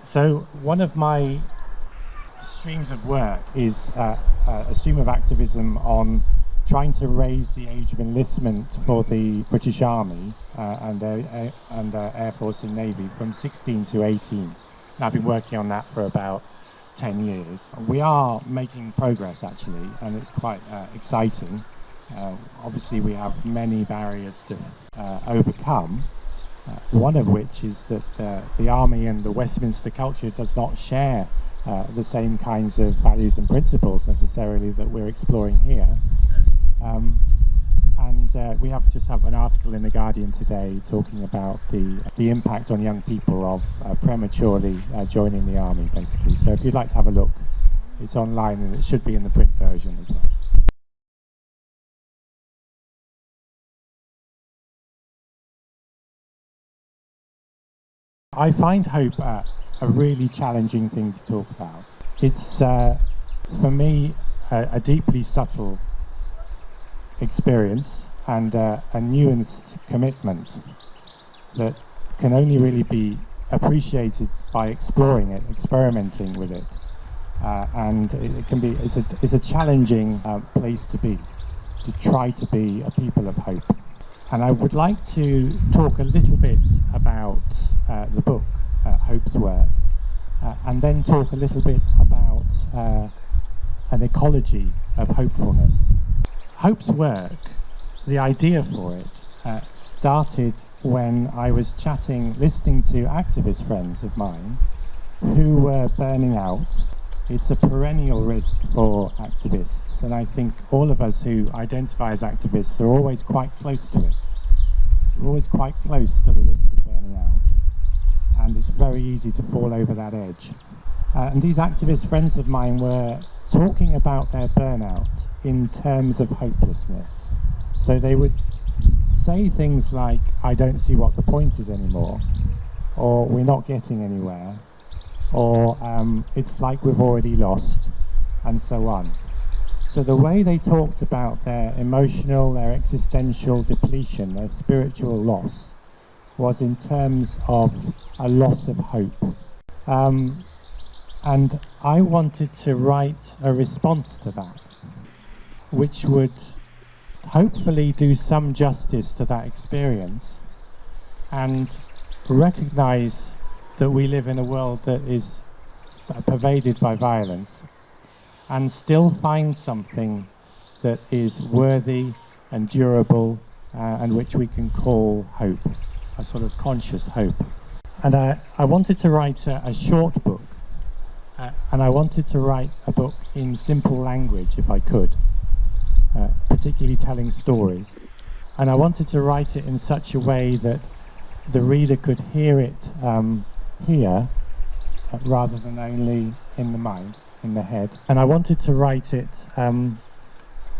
So one of my streams of work is a stream of activism on trying to raise the age of enlistment for the British Army and Air Force and Navy from 16 to 18. And I've been working on that for about 10 years. We are making progress actually, and it's quite exciting. Obviously we have many barriers to overcome. One of which is that the Army and the Westminster culture does not share the same kinds of values and principles necessarily that we're exploring here. We just have an article in The Guardian today talking about the impact on young people of prematurely joining the Army, basically. So if you'd like to have a look, it's online and it should be in the print version as well. I find hope a really challenging thing to talk about. It's, for me, a deeply subtle experience and a nuanced commitment that can only really be appreciated by exploring it, experimenting with it. It's a challenging place to be, to try to be a people of hope. And I would like to talk a little bit about the book, Hope's Work, and then talk a little bit about an ecology of hopefulness. Hope's Work, the idea for it, started when I was listening to activist friends of mine who were burning out. It's a perennial risk for activists, and I think all of us who identify as activists are always quite close to it. We're always quite close to the risk of burning out, and it's very easy to fall over that edge. And these activist friends of mine were talking about their burnout in terms of hopelessness. So they would say things like, I don't see what the point is anymore, or we're not getting anywhere, or it's like we've already lost, and so on. So the way they talked about their emotional, their existential depletion, their spiritual loss, was in terms of a loss of hope. And I wanted to write a response to that, which would hopefully do some justice to that experience and recognize that we live in a world that is pervaded by violence, and still find something that is worthy and durable and which we can call hope, a sort of conscious hope. And I wanted to write a short book, and I wanted to write a book in simple language if I could, particularly telling stories. And I wanted to write it in such a way that the reader could hear it here rather than only in the mind, in the head. And I wanted to write it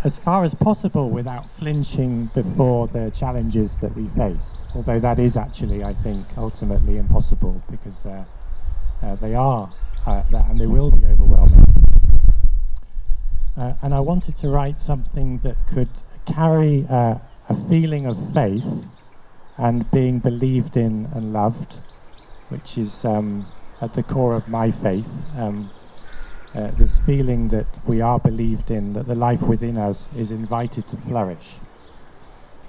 as far as possible without flinching before the challenges that we face, although that is actually, I think, ultimately impossible, because they are and they will be overwhelming. And I wanted to write something that could carry a feeling of faith and being believed in and loved, which is at the core of my faith. This feeling that we are believed in, that the life within us is invited to flourish.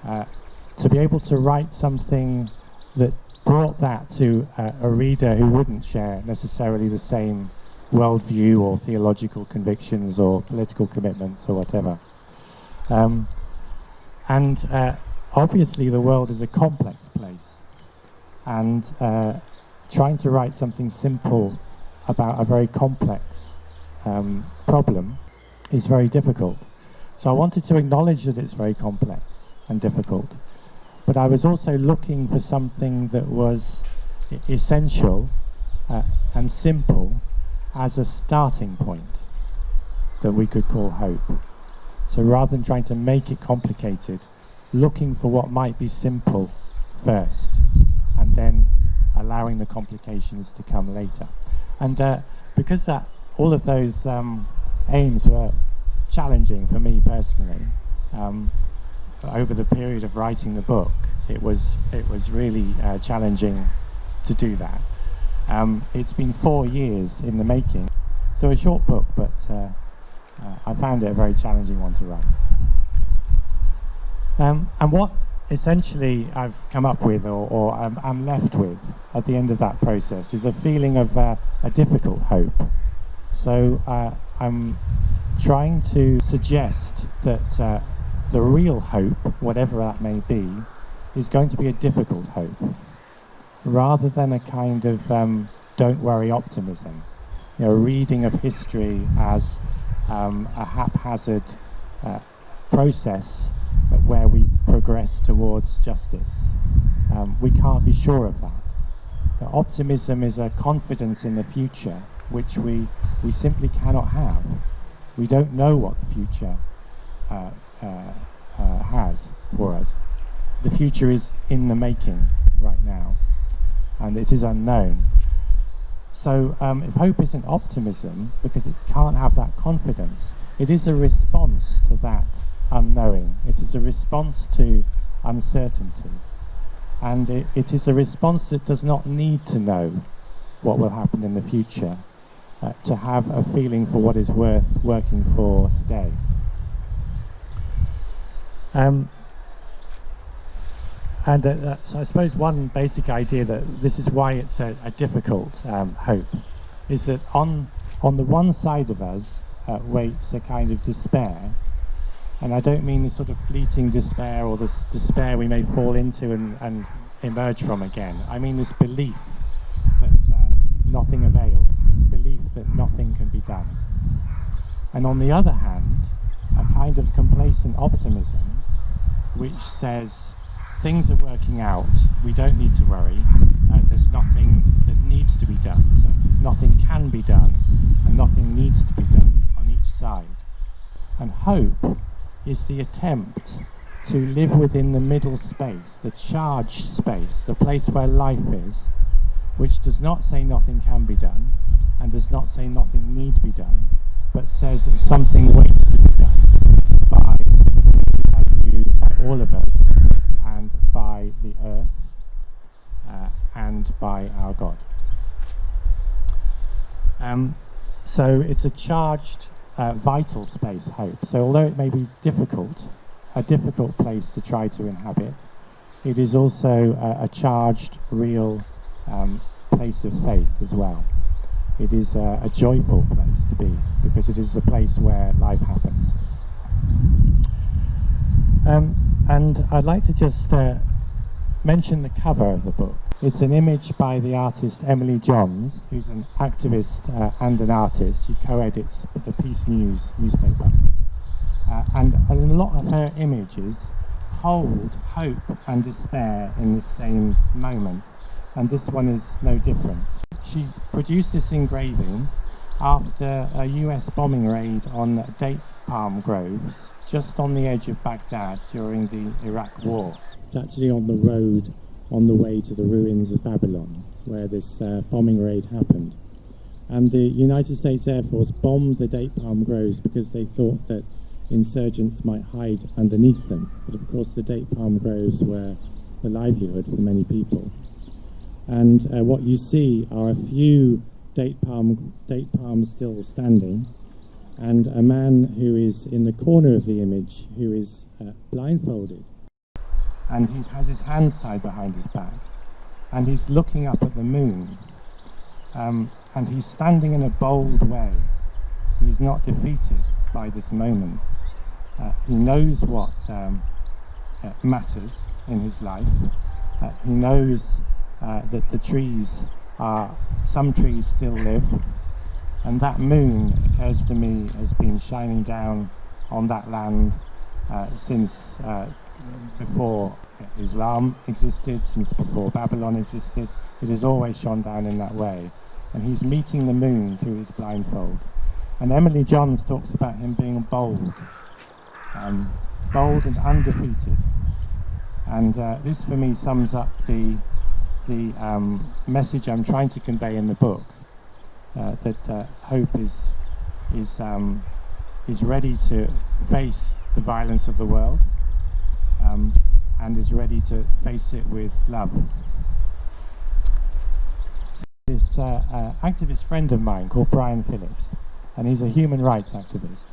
To be able to write something that brought that to a reader who wouldn't share necessarily the same worldview or theological convictions or political commitments or whatever. Obviously the world is a complex place, and trying to write something simple about a very complex problem is very difficult. So I wanted to acknowledge that it's very complex and difficult, but I was also looking for something that was essential and simple as a starting point that we could call hope. So rather than trying to make it complicated, looking for what might be simple first, and then allowing the complications to come later. And because all of those aims were challenging for me personally, over the period of writing the book, it was really challenging to do that. It's been 4 years in the making, so a short book, but I found it a very challenging one to write. And what essentially I've come up with, or I'm left with at the end of that process, is a feeling of a difficult hope. So I'm trying to suggest that the real hope, whatever that may be, is going to be a difficult hope, rather than a kind of don't worry optimism. You know, reading of history as a haphazard process where we progress towards justice. We can't be sure of that. Optimism is a confidence in the future which we simply cannot have. We don't know what the future has for us. The future is in the making right now, and it is unknown. So if hope isn't optimism, because it can't have that confidence, it is a response to that unknowing. It is a response to uncertainty. And it is a response that does not need to know what will happen in the future to have a feeling for what is worth working for today. So I suppose one basic idea that this is why it's a difficult hope is that on the one side of us waits a kind of despair, and I don't mean this sort of fleeting despair or this despair we may fall into and emerge from again. I mean this belief that nothing avails, this belief that nothing can be done. And on the other hand, a kind of complacent optimism which says things are working out, we don't need to worry, there's nothing that needs to be done, so nothing can be done and nothing needs to be done on each side. And hope is the attempt to live within the middle space, the charged space, the place where life is, which does not say nothing can be done and does not say nothing need to be done, but says that something waits to be done by you, by all of us, and by the earth, and by our God. So it's a charged, vital space, hope. So although it may be a difficult place to try to inhabit, it is also a charged, real place of faith as well. It is a joyful place to be, because it is the place where life happens. And I'd like to just mention the cover of the book. It's an image by the artist Emily Johns, who's an activist and an artist. She co-edits the Peace News newspaper. And a lot of her images hold hope and despair in the same moment. And this one is no different. She produced this engraving after a US bombing raid on date palm groves just on the edge of Baghdad during the Iraq War. It's actually on the road on the way to the ruins of Babylon, where this bombing raid happened. And the United States Air Force bombed the date palm groves because they thought that insurgents might hide underneath them. But of course the date palm groves were the livelihood for many people. And what you see are a few date palms still standing, and a man who is in the corner of the image who is blindfolded. And he has his hands tied behind his back, and he's looking up at the moon, and he's standing in a bold way. He's not defeated by this moment. He knows what matters in his life. He knows that the trees some trees still live, and that moon, occurs to me, has been shining down on that land since before Islam existed, since before Babylon existed. It has always shone down in that way, and he's meeting the moon through his blindfold. And Emily Johns talks about him being bold and undefeated. And this for me sums up the message I'm trying to convey in the book, that hope is ready to face the violence of the world, and is ready to face it with love. this activist friend of mine called Brian Phillips, and he's a human rights activist.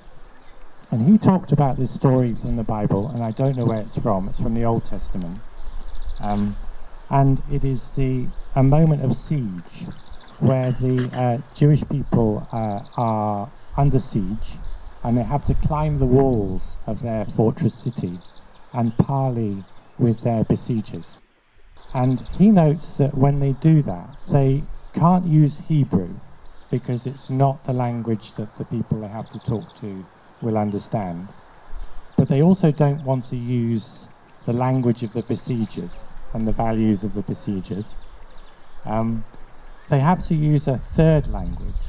And he talked about this story from the Bible, and I don't know where it's from. It's from the Old Testament. And it is a moment of siege, where the Jewish people are under siege, and they have to climb the walls of their fortress city and parley with their besiegers. And he notes that when they do that, they can't use Hebrew because it's not the language that the people they have to talk to will understand. But they also don't want to use the language of the besiegers and the values of the besiegers. They have to use a third language,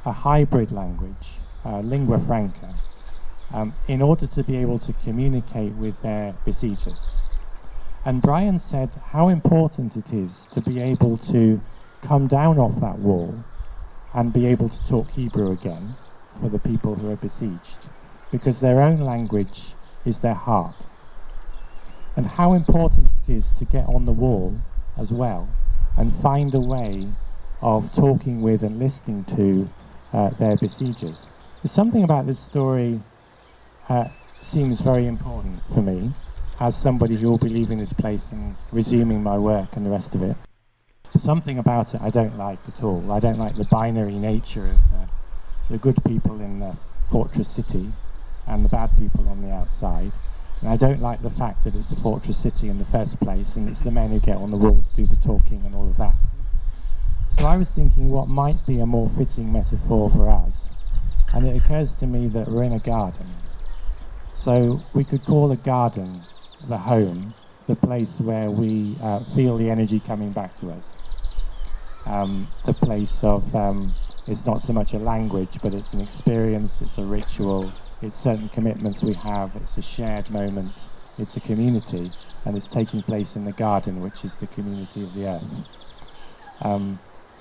a hybrid language, lingua franca, in order to be able to communicate with their besiegers. And Brian said how important it is to be able to come down off that wall and be able to talk Hebrew again for the people who are besieged, because their own language is their heart. And how important it is to get on the wall as well and find a way of talking with and listening to their besiegers. There's something about this story seems very important for me, as somebody who will be leaving this place and resuming my work and the rest of it. Something about it I don't like at all. I don't like the binary nature of the good people in the fortress city and the bad people on the outside. And I don't like the fact that it's a fortress city in the first place, and it's the men who get on the wall to do the talking and all of that. So I was thinking what might be a more fitting metaphor for us. And it occurs to me that we're in a garden. So we could call a garden the home, the place where we feel the energy coming back to us. The place of, it's not so much a language, but it's an experience, it's a ritual, it's certain commitments we have, it's a shared moment, it's a community, and it's taking place in the garden, which is the community of the earth.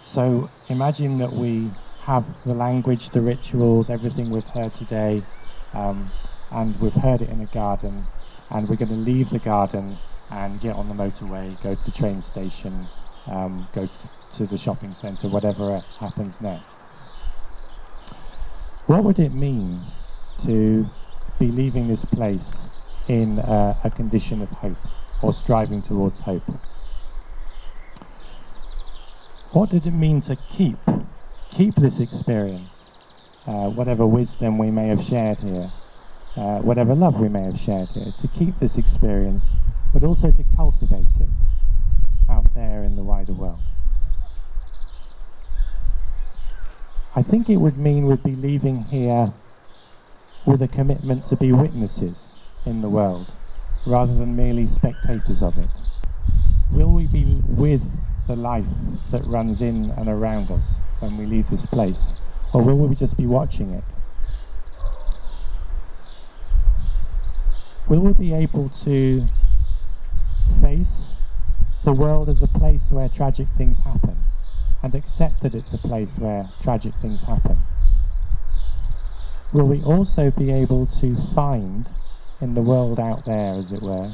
So imagine that we have the language, the rituals, everything we've heard today, and we've heard it in a garden, and we're going to leave the garden and get on the motorway, go to the train station, go to the shopping centre, whatever happens next. What would it mean to be leaving this place in a condition of hope, or striving towards hope? What did it mean to keep this experience, whatever wisdom we may have shared here, whatever love we may have shared here, to keep this experience, but also to cultivate it out there in the wider world? I think it would mean we'd be leaving here with a commitment to be witnesses in the world, rather than merely spectators of it. Will we be with the life that runs in and around us when we leave this place, or will we just be watching it? Will we be able to face the world as a place where tragic things happen, and accept that it's a place where tragic things happen? Will we also be able to find in the world out there, as it were,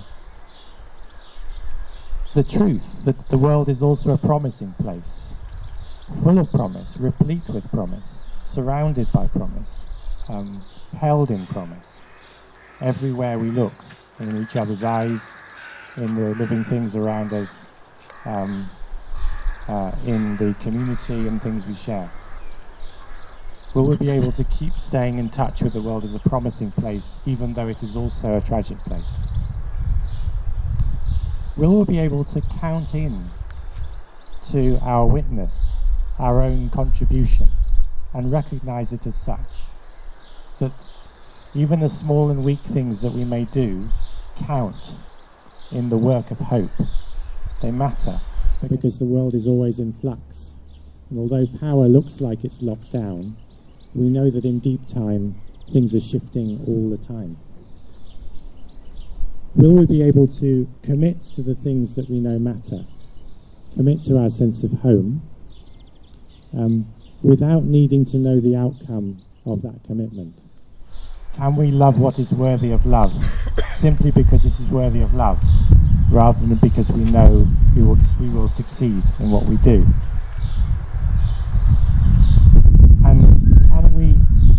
the truth that the world is also a promising place, full of promise, replete with promise, surrounded by promise, held in promise? Everywhere we look, in each other's eyes, in the living things around us, in the community and things we share. Will we be able to keep staying in touch with the world as a promising place, even though it is also a tragic place? Will we be able to count in to our witness, our own contribution, and recognize it as such? That even the small and weak things that we may do count in the work of hope. They matter, because the world is always in flux. And although power looks like it's locked down, we know that in deep time, things are shifting all the time. Will we be able to commit to the things that we know matter, commit to our sense of home, without needing to know the outcome of that commitment? Can we love what is worthy of love, simply because it is worthy of love, rather than because we know we will succeed in what we do?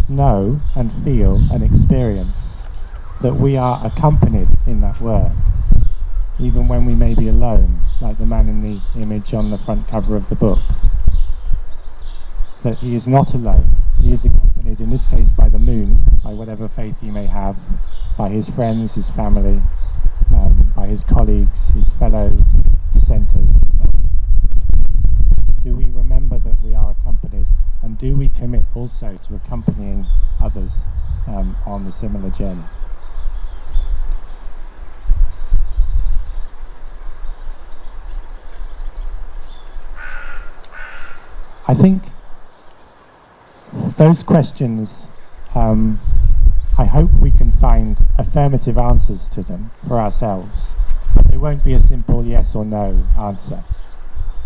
know and feel and experience that we are accompanied in that work, even when we may be alone, like the man in the image on the front cover of the book. That he is not alone. He is accompanied, in this case, by the moon, by whatever faith he may have, by his friends, his family, by his colleagues, his fellow dissenters, and so on. Do we remember that we are accompanied, and do we commit also to accompanying others on the similar journey? I think those questions, I hope we can find affirmative answers to them for ourselves, but they won't be a simple yes or no answer.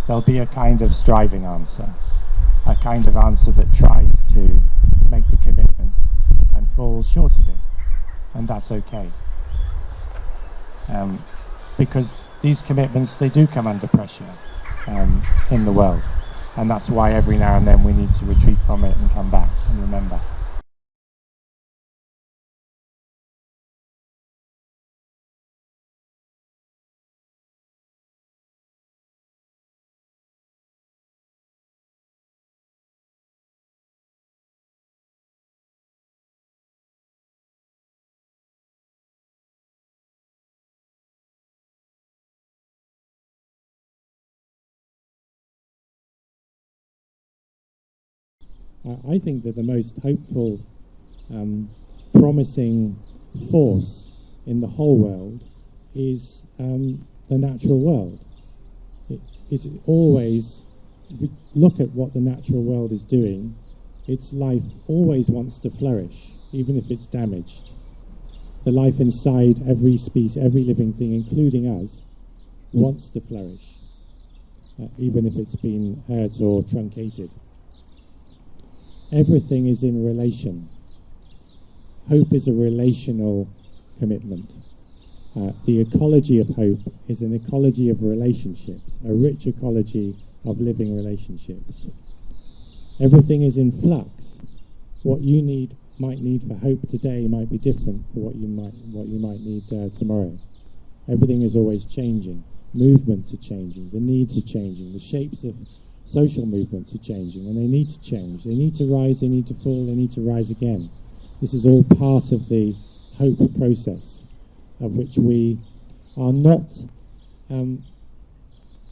There'll be a kind of striving answer, a kind of answer that tries to make the commitment and falls short of it, and that's okay. Because these commitments, they do come under pressure in the world. And that's why every now and then we need to retreat from it and come back and remember. I think that the most hopeful, promising force in the whole world is the natural world. It always, if we look at what the natural world is doing, its life always wants to flourish, even if it's damaged. The life inside every species, every living thing, including us, wants to flourish, even if it's been hurt or truncated. Everything is in relation. Hope is a relational commitment. The ecology of hope is an ecology of relationships, a rich ecology of living relationships. Everything is in flux. What you might need for hope today might be different for what you might need tomorrow. Everything is always changing. Movements are changing. The needs are changing. The shapes of social movements are changing, and they need to change. They need to rise, they need to fall, they need to rise again. This is all part of the hope process, of which we are not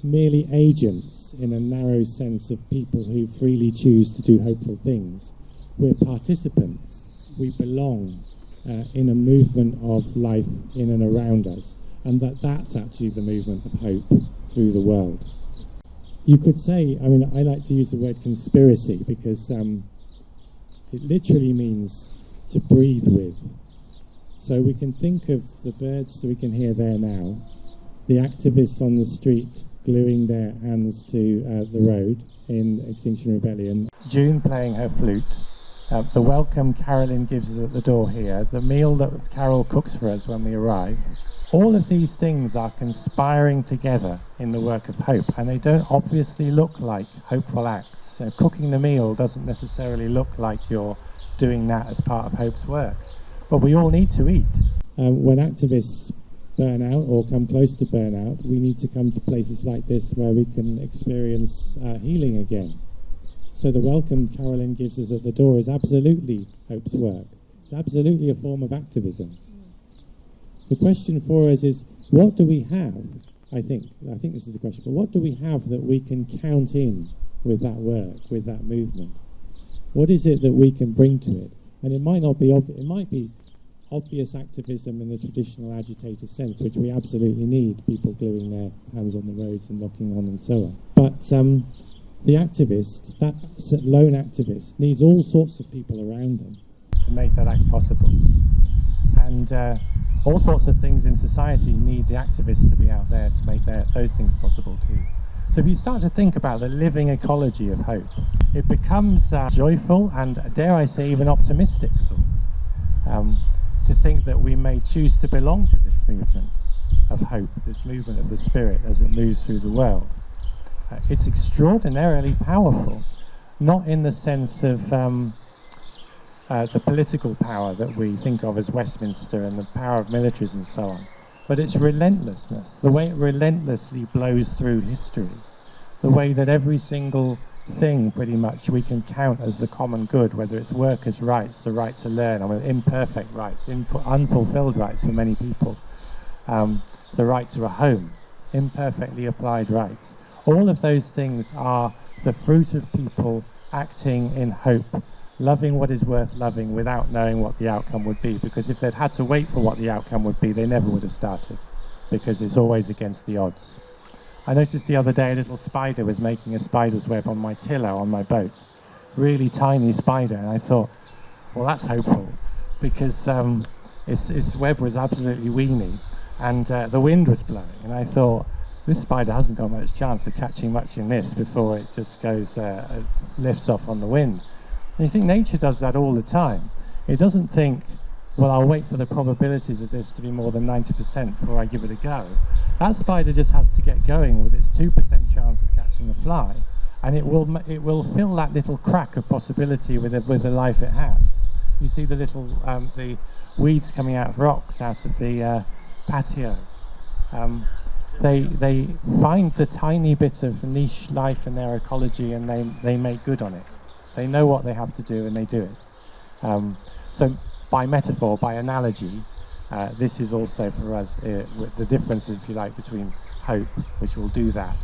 merely agents in a narrow sense of people who freely choose to do hopeful things. We're participants. We belong in a movement of life in and around us, and that's actually the movement of hope through the world. You could say, I mean, I like to use the word conspiracy because it literally means to breathe with. So we can think of the birds that we can hear there now, the activists on the street gluing their hands to the road in Extinction Rebellion, June playing her flute, the welcome Carolyn gives us at the door here, the meal that Carol cooks for us when we arrive. All of these things are conspiring together in the work of hope, and they don't obviously look like hopeful acts. Cooking the meal doesn't necessarily look like you're doing that as part of hope's work, but we all need to eat. When activists burn out or come close to burnout, we need to come to places like this where we can experience healing again. So the welcome Carolyn gives us at the door is absolutely hope's work. It's absolutely a form of activism. The question for us is, what do we have? I think this is the question, but what do we have that we can count in with that work, with that movement? What is it that we can bring to it? And it might not be it might be obvious activism in the traditional agitator sense, which we absolutely need, people gluing their hands on the roads and knocking on and so on. But the activist, that lone activist, needs all sorts of people around him to make that act possible. And all sorts of things in society need the activists to be out there to make those things possible too. So if you start to think about the living ecology of hope, it becomes joyful and, dare I say, even optimistic. To think that we may choose to belong to this movement of hope, this movement of the spirit as it moves through the world. It's extraordinarily powerful, not in the sense of the political power that we think of as Westminster and the power of militaries and so on, but its relentlessness, the way it relentlessly blows through history, the way that every single thing pretty much we can count as the common good, whether it's workers' rights, the right to learn, or imperfect rights, unfulfilled rights for many people, the right to a home, imperfectly applied rights. All of those things are the fruit of people acting in hope, loving what is worth loving without knowing what the outcome would be, because if they'd had to wait for what the outcome would be, they never would have started, because it's always against the odds. I noticed the other day a little spider was making a spider's web on my tiller on my boat, really tiny spider, and I thought, well, that's hopeful, because its web was absolutely weeny, and the wind was blowing, and I thought, this spider hasn't got much chance of catching much in this before it just goes, lifts off on the wind. And you think nature does that all the time. It doesn't think, well, I'll wait for the probabilities of this to be more than 90% before I give it a go. That spider just has to get going with its 2% chance of catching a fly, and it will fill that little crack of possibility with the life it has. You see the little the weeds coming out of rocks out of the patio. They find the tiny bit of niche life in their ecology, and they make good on it. They know what they have to do, and they do it. So by metaphor, by analogy, this is also for us the difference, if you like, between hope, which will do that,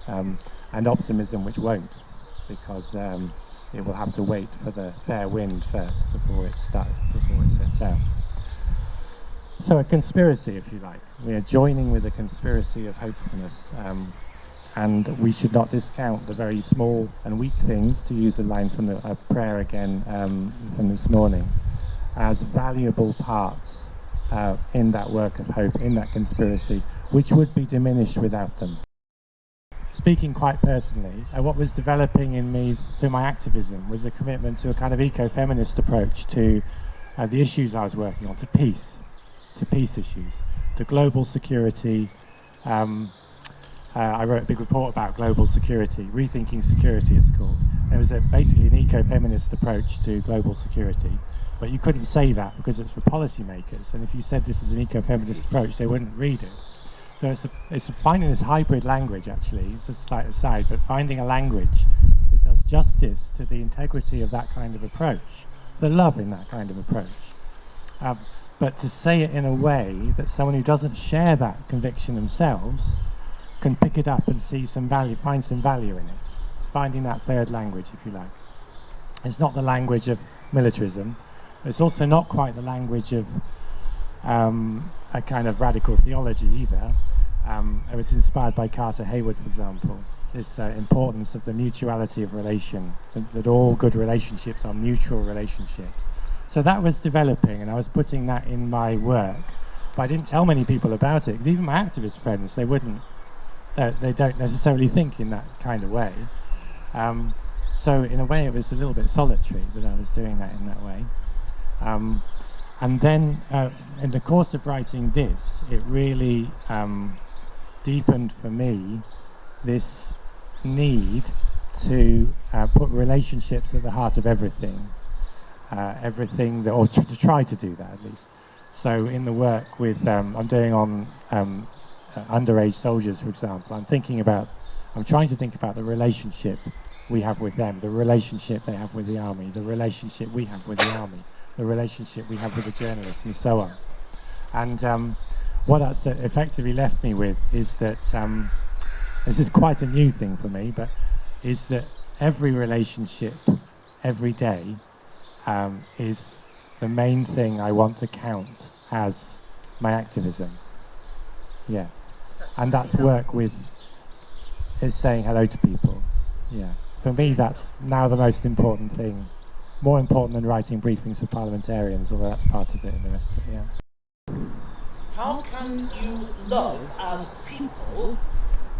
and optimism, which won't, because it will have to wait for the fair wind first before it sets out. So a conspiracy, if you like. We are joining with a conspiracy of hopefulness, and we should not discount the very small and weak things, to use a line from the prayer again from this morning, as valuable parts in that work of hope, in that conspiracy, which would be diminished without them. Speaking quite personally, what was developing in me through my activism was a commitment to a kind of eco-feminist approach to the issues I was working on, to peace issues, to global security. I wrote a big report about global security, Rethinking Security it's called. It was basically an eco-feminist approach to global security, but you couldn't say that because it's for policymakers, and if you said this is an eco-feminist approach, they wouldn't read it. So it's finding this hybrid language, actually, it's a slight aside, but finding a language that does justice to the integrity of that kind of approach, the love in that kind of approach. But to say it in a way that someone who doesn't share that conviction themselves can pick it up and see some value, find some value in it. It's finding that third language, if you like. It's not the language of militarism. It's also not quite the language of a kind of radical theology either. It was inspired by Carter Hayward, for example, this importance of the mutuality of relation, that all good relationships are mutual relationships. So that was developing, and I was putting that in my work, but I didn't tell many people about it, because even my activist friends, they don't necessarily think in that kind of way. So in a way it was a little bit solitary that I was doing that in that way. And then in the course of writing this, it really deepened for me this need to put relationships at the heart of everything. Or to try to do that at least. So in the work with I'm doing on underage soldiers, for example, I'm trying to think about the relationship we have with them, the relationship they have with the army, the relationship we have with the army, the relationship we have with the journalists, and so on. And what that's effectively left me with is that this is quite a new thing for me, but is that every relationship, every day, is the main thing I want to count as my activism. Yeah. And that's work with is saying hello to people. Yeah. For me, that's now the most important thing. More important than writing briefings for parliamentarians, although that's part of it and the rest of it, yeah. How can you love as people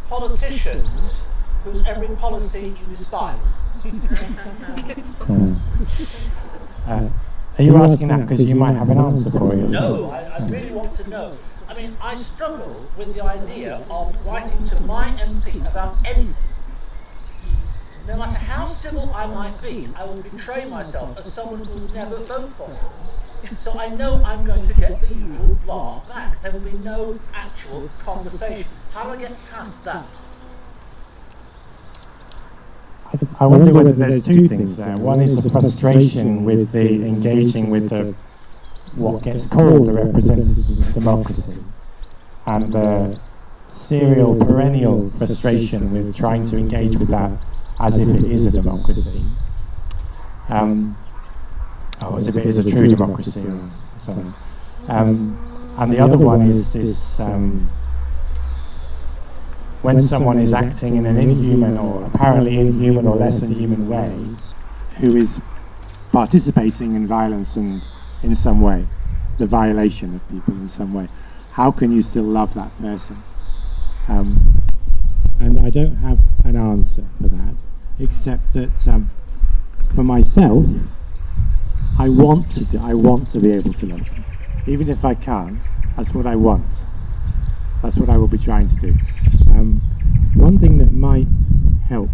politicians whose every policy you despise? Are you asking that because you might have an answer for it? No, I really want to know. I mean, I struggle with the idea of writing to my MP about anything no matter how civil I might be, I will betray myself as someone who will never vote for him. So I know I'm going to get the usual blah back. There will be no actual conversation. How do I get past that? I wonder whether there's two things there. One is the frustration with the engaging with the what gets called the representatives of democracy, and the serial, perennial frustration with trying to engage with that as if it is a democracy, or as if it is a true democracy, or something. And the other one is this. When someone is acting in an inhuman or apparently inhuman or less than human way, who is participating in violence and in some way, the violation of people in some way, how can you still love that person? And I don't have an answer for that, except that for myself, I want to be able to love them, even if I can't. That's what I want. That's what I will be trying to do. One thing that might help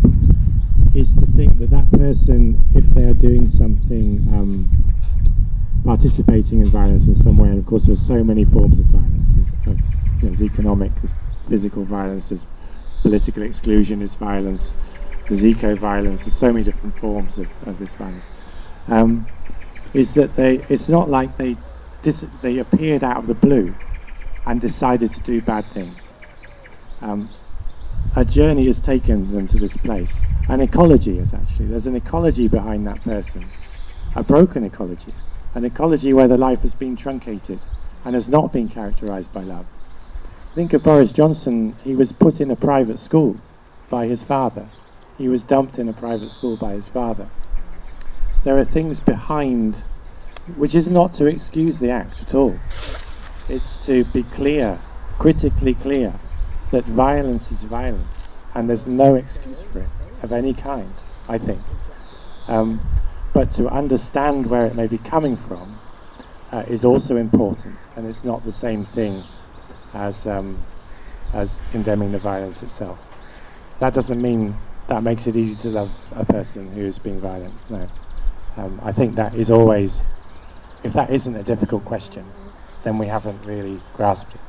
is to think that that person, if they are doing something, participating in violence in some way, and of course there are so many forms of violence. There's economic, there's physical violence, there's political exclusion, there's violence, there's eco-violence, there's so many different forms of this violence. Is that it's not like they appeared out of the blue and decided to do bad things. A journey has taken them to this place. An ecology is actually, there's an ecology behind that person, a broken ecology, an ecology where the life has been truncated and has not been characterised by love. Think of Boris Johnson. He was put in a private school by his father. He was dumped in a private school by his father. There are things behind, which is not to excuse the act at all. It's to be clear, critically clear, that violence is violence, and there's no excuse for it of any kind, I think. But to understand where it may be coming from is also important, and it's not the same thing as condemning the violence itself. That doesn't mean that makes it easy to love a person who is being violent. No. I think that is always, if that isn't a difficult question, then we haven't really grasped it.